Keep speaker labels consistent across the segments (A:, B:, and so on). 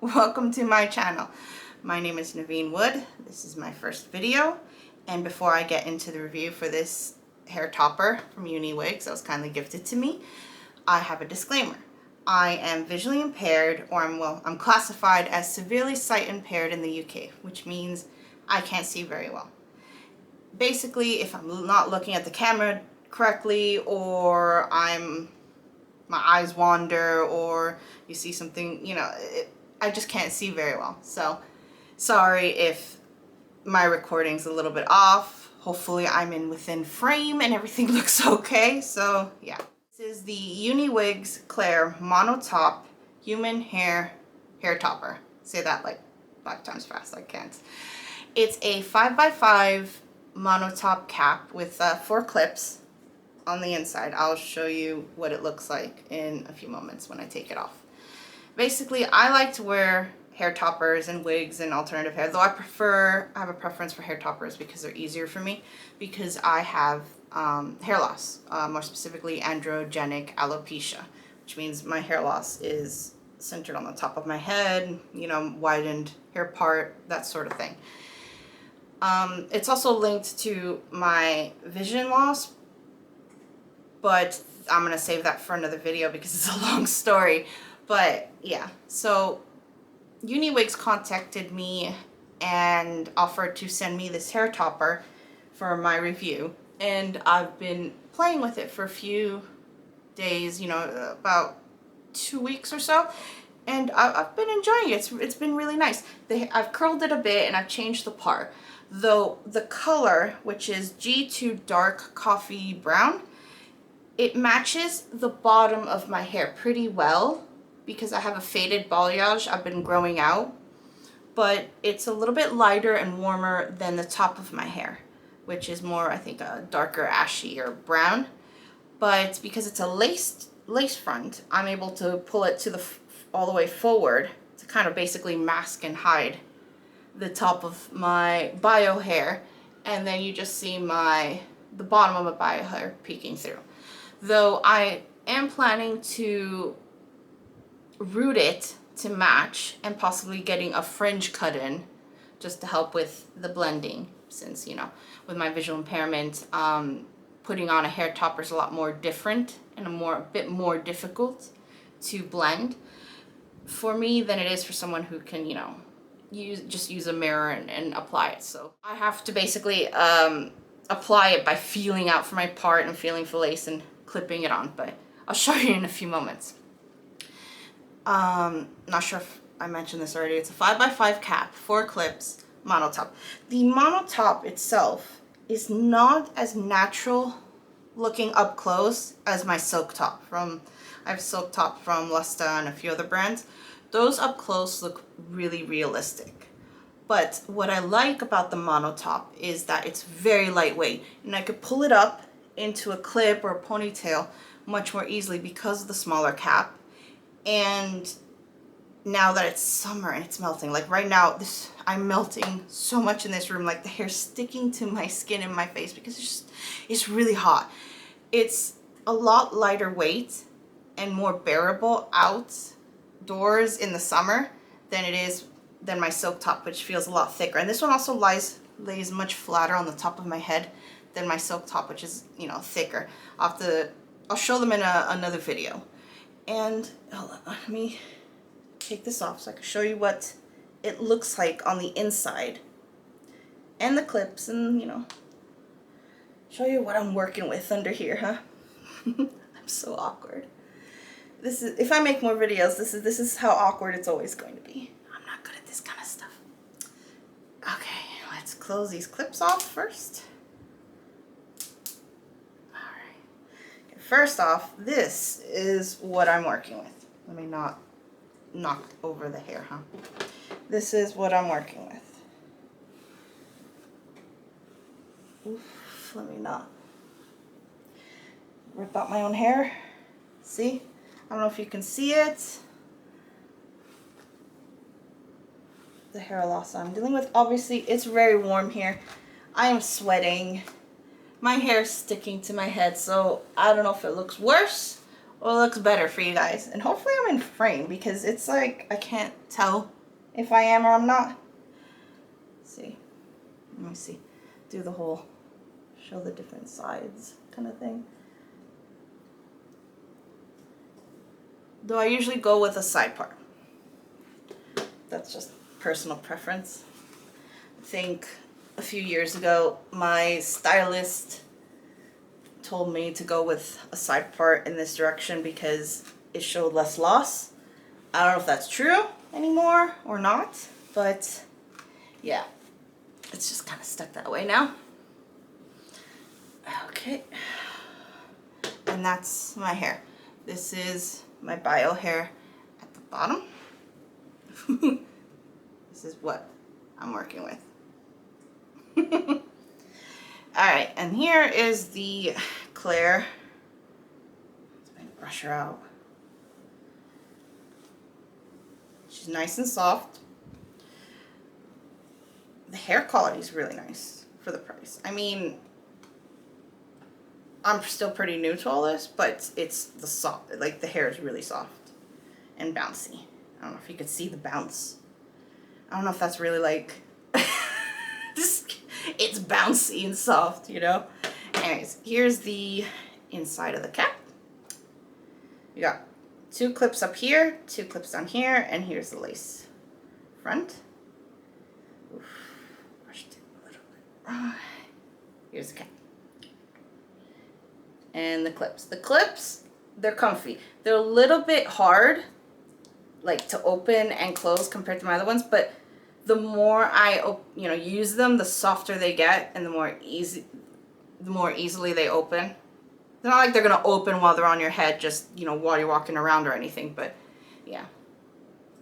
A: Welcome to my channel. My name is Neveen Wood. This is my first video, and before I get into the review for this hair topper from Uniwigs that was kindly gifted to me, I have a disclaimer. I am visually impaired, or I'm classified as severely sight impaired in the UK, which means I can't see very well. Basically, if I'm not looking at the camera correctly, or my eyes wander, or you see something, I just can't see very well. So sorry if my recording's a little bit off. Hopefully I'm within frame and everything looks okay. So yeah. This is the Uniwigs Claire Mono Top Human Hair Topper. Say that like 5 times fast, I can't. It's a 5x5 monotop cap with 4 clips on the inside. I'll show you what it looks like in a few moments when I take it off. Basically, I like to wear hair toppers and wigs and alternative hair, though I have a preference for hair toppers because they're easier for me, because I have hair loss, more specifically androgenic alopecia, which means my hair loss is centered on the top of my head, widened hair part, that sort of thing. It's also linked to my vision loss, but I'm going to save that for another video because it's a long story. But yeah, so Uniwigs contacted me and offered to send me this hair topper for my review, and I've been playing with it for a few days, about 2 weeks or so, and I've been enjoying it. It's been really nice. I've curled it a bit and I've changed the part, though the color, which is G2 Dark Coffee Brown, it matches the bottom of my hair pretty well because I have a faded balayage I've been growing out, but it's a little bit lighter and warmer than the top of my hair, which is more, I think, a darker ashy or brown. But because it's a lace front, I'm able to pull it to all the way forward to kind of basically mask and hide the top of my bio hair, and then you just see the bottom of my bio hair peeking through. Though I am planning to root it to match and possibly getting a fringe cut in just to help with the blending, since with my visual impairment, putting on a hair topper is a lot more different and a bit more difficult to blend for me than it is for someone who can just use a mirror and apply it. So I have to basically apply it by feeling out for my part and feeling for lace and clipping it on, but I'll show you in a few moments. Not sure if I mentioned this already. It's a 5x5 cap, 4 clips, monotop. The monotop itself is not as natural looking up close as my silk top I have silk top from Lusta and a few other brands. Those up close look really realistic. But what I like about the monotop is that it's very lightweight, and I could pull it up into a clip or a ponytail much more easily because of the smaller cap. And now that it's summer and it's melting, like right now, I'm melting so much in this room, like the hair's sticking to my skin and my face because it's really hot. It's a lot lighter weight and more bearable outdoors in the summer than my silk top, which feels a lot thicker. And this one also lays much flatter on the top of my head than my silk top, which is thicker. I'll show them in another video. And hold on, let me take this off so I can show you what it looks like on the inside and the clips, and show you what I'm working with under here, huh? I'm so awkward. If I make more videos, this is how awkward it's always going to be. I'm not good at this kind of stuff. Okay, let's close these clips off first. First off, this is what I'm working with. Let me not knock over the hair, huh? This is what I'm working with. Oof, let me not rip out my own hair. See? I don't know if you can see it. The hair loss I'm dealing with. Obviously, it's very warm here. I am sweating. My hair is sticking to my head, so I don't know if it looks worse what looks better for you guys. And hopefully I'm in frame, because it's like I can't tell if I am or I'm not. Let's see. Let me see. Do the whole show the different sides kind of thing. Though I usually go with a side part. That's just personal preference. I think a few years ago my stylist told me to go with a side part in this direction because it showed less loss. I don't know if that's true anymore or not, but yeah, it's just kind of stuck that way now. Okay, and that's my hair. This is my bio hair at the bottom. This is what I'm working with. Alright, and here is the Claire. Let me brush her out. She's nice and soft. The hair quality is really nice for the price. I mean, I'm still pretty new to all this, but it's the soft, like the hair is really soft and bouncy. I don't know if you could see the bounce. I don't know if that's really like, it's bouncy and soft, you know? Anyways, here's the inside of the cap. You got 2 clips up here, 2 clips down here, and here's the lace front. Oof, brushed it a little bit. Here's the cap. And the clips. The clips, they're comfy. They're a little bit hard, like to open and close compared to my other ones, but the more I use them, the softer they get, and the more easily they open. They're not like they're gonna open while they're on your head, just while you're walking around or anything. But yeah,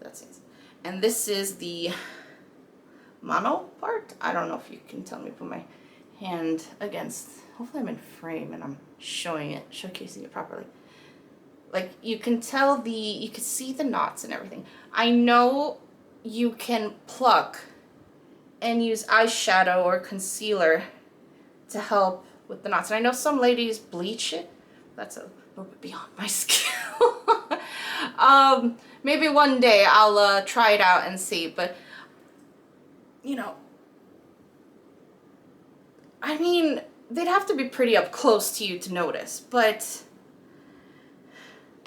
A: that's it. And this is the mono part. I don't know if you can tell me. Put my hand against. Hopefully I'm in frame and I'm showcasing it properly. Like you can tell you can see the knots and everything. I know you can pluck and use eyeshadow or concealer to help with the knots. And I know some ladies bleach it. That's a little bit beyond my skill. Maybe one day I'll try it out and see. But, I mean, they'd have to be pretty up close to you to notice. But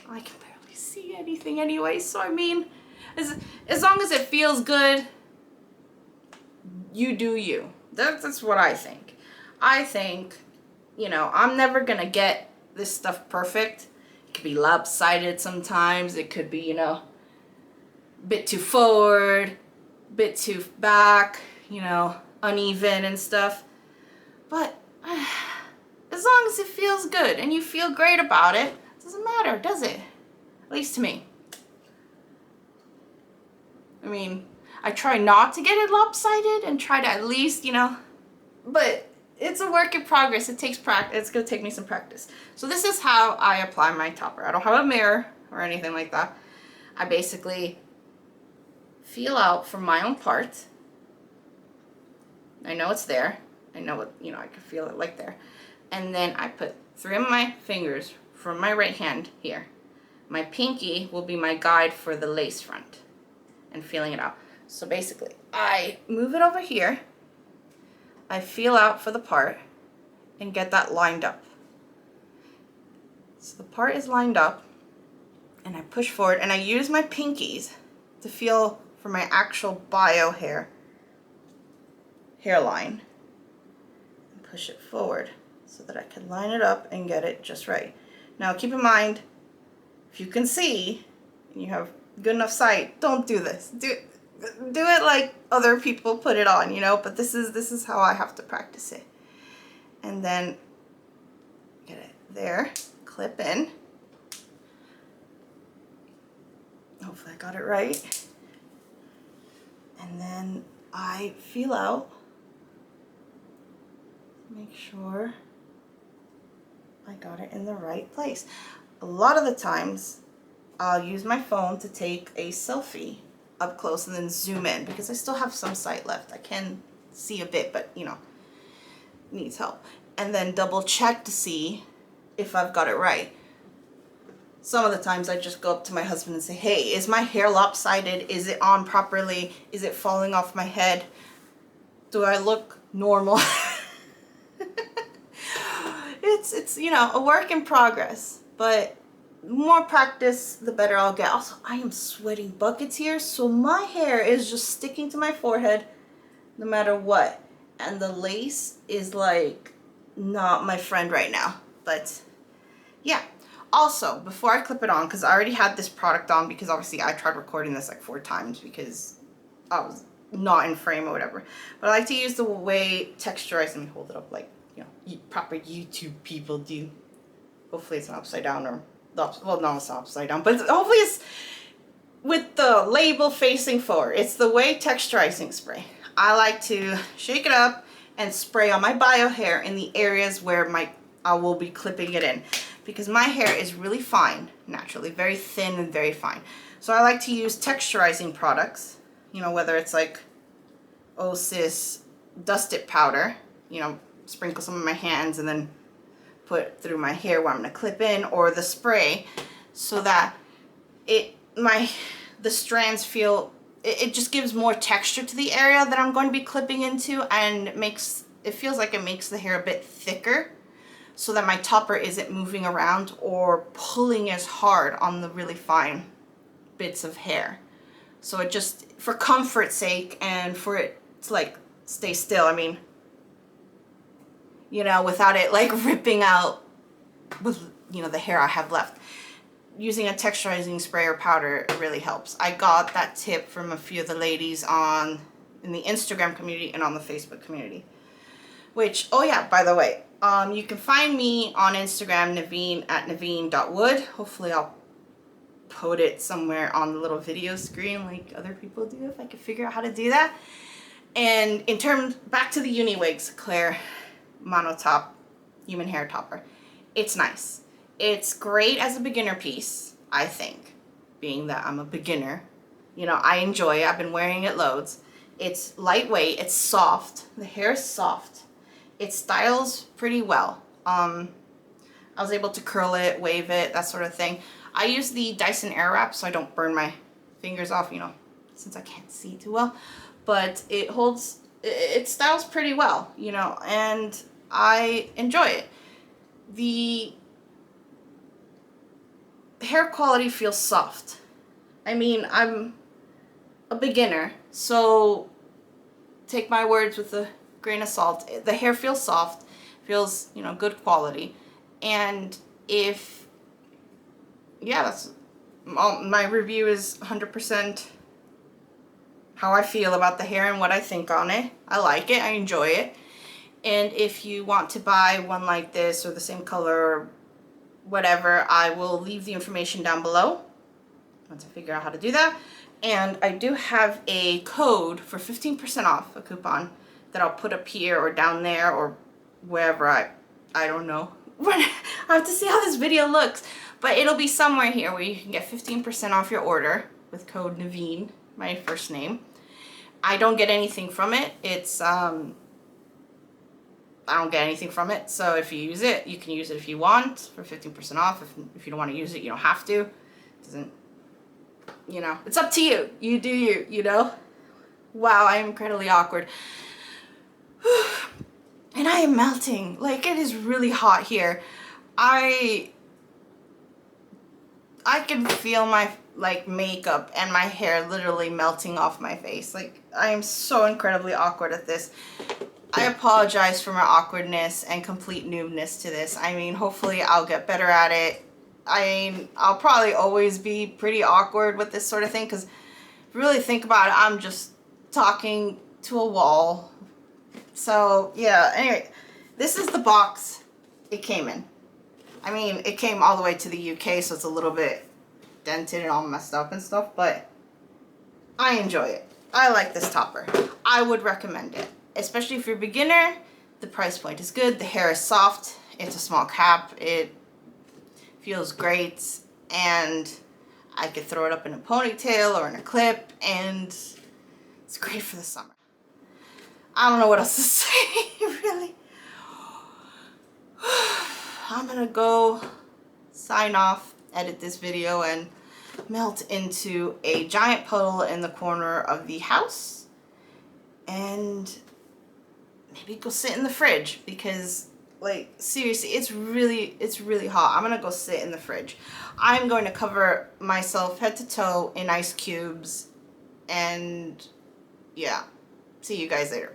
A: I can barely see anything anyway. So, I mean, as long as it feels good, you do you. That's what I think. I think, I'm never going to get this stuff perfect. It could be lopsided sometimes. It could be, a bit too forward, a bit too back, uneven and stuff. But as long as it feels good and you feel great about it, it doesn't matter, does it? At least to me. I mean, I try not to get it lopsided and try to at least, but it's a work in progress. It takes practice. It's going to take me some practice. So this is how I apply my topper. I don't have a mirror or anything like that. I basically feel out from my own part. I know it's there. I know it, I can feel it like there. And then I put 3 of my fingers from my right hand here. My pinky will be my guide for the lace front and feeling it out. So basically, I move it over here. I feel out for the part and get that lined up. So the part is lined up and I push forward and I use my pinkies to feel for my actual bio hairline and push it forward so that I can line it up and get it just right. Now keep in mind, if you can see and you have good enough sight, don't do this. Do it like other people put it on, but this is how I have to practice it. And then get it there, clip in. Hopefully I got it right. And then I feel out. Make sure I got it in the right place. A lot of the times I'll use my phone to take a selfie up close and then zoom in because I still have some sight left. I can see a bit, but needs help. And then double check to see if I've got it right. some of the times I just go up to my husband and say, hey, is my hair lopsided? Is it on properly? Is it falling off my head? Do I look normal? It's you know, a work in progress, but more practice, the better I'll get. Also, I am sweating buckets here, so my hair is just sticking to my forehead no matter what. And the lace is like not my friend right now, but yeah. Also, before I clip it on, because I already had this product on, because obviously I tried recording this like 4 times because I was not in frame or whatever. But I like to use the way Texturizing, let me hold it up like, you know, proper YouTube people do. Hopefully it's not upside down, or, well, no, it's not upside down, but hopefully it's with the label facing forward. It's the way Texturizing Spray. I like to shake it up and spray on my bio hair in the areas where I will be clipping it in, because my hair is really fine, naturally, very thin and very fine. So I like to use texturizing products, you know, whether it's like Osis Dust It powder, you know, sprinkle some in my hands and then put through my hair where I'm gonna clip in, or the spray, so that the strands feel, it just gives more texture to the area that I'm going to be clipping into, and it feels like it makes the hair a bit thicker, so that my topper isn't moving around or pulling as hard on the really fine bits of hair. So it just, for comfort's sake and for it to like stay still, I mean, you know, without it like ripping out with, you know, the hair I have left. Using a texturizing spray or powder really helps. I got that tip from a few of the ladies in the Instagram community and on the Facebook community. Which, oh yeah, by the way, you can find me on Instagram, Neveen, at neveen.wood. Hopefully I'll put it somewhere on the little video screen like other people do, if I can figure out how to do that. And in terms, back to the Uniwigs Claire monotop human hair topper. It's nice. It's great as a beginner piece, I think, being that I'm a beginner. You know, I enjoy it. I've been wearing it loads. It's lightweight. It's soft. The hair is soft. It styles pretty well. I was able to curl it, wave it, that sort of thing. I use the Dyson Airwrap so I don't burn my fingers off, you know, since I can't see too well. But it styles pretty well, you know, and I enjoy it. The hair quality feels soft. I mean, I'm a beginner, so take my words with a grain of salt. The hair feels soft, feels, you know, good quality. And if, yeah, that's, my review is 100% how I feel about the hair and what I think on it. I like it, I enjoy it. And if you want to buy one like this or the same color or whatever, I will leave the information down below once I figure out how to do that. And I do have a code for 15% off, a coupon, that I'll put up here or down there or wherever. I don't know. I have to see how this video looks, but it'll be somewhere here where you can get 15% off your order with code Neveen, my first name. I don't get anything from it. It's I don't get anything from it, so if you use it, you can use it if you want for 15% off. If you don't want to use it, you don't have to. It doesn't, you know, it's up to you. You do you, you know? Wow, I am incredibly awkward. And I am melting. Like, it is really hot here. I can feel my, like, makeup and my hair literally melting off my face. Like, I am so incredibly awkward at this. I apologize for my awkwardness and complete noobness to this. I mean, hopefully I'll get better at it. I mean, I'll probably always be pretty awkward with this sort of thing, because if you really think about it, I'm just talking to a wall. So, yeah, anyway, this is the box it came in. I mean, it came all the way to the UK, so it's a little bit dented and all messed up and stuff, but I enjoy it. I like this topper. I would recommend it. Especially if you're a beginner, the price point is good, the hair is soft, it's a small cap, it feels great, and I could throw it up in a ponytail or in a clip, and it's great for the summer. I don't know what else to say, really. I'm gonna go sign off edit this video and melt into a giant puddle in the corner of the house and maybe go sit in the fridge because, like, seriously, it's really hot. I'm gonna go sit in the fridge. I'm going to cover myself head to toe in ice cubes, and yeah, see you guys later.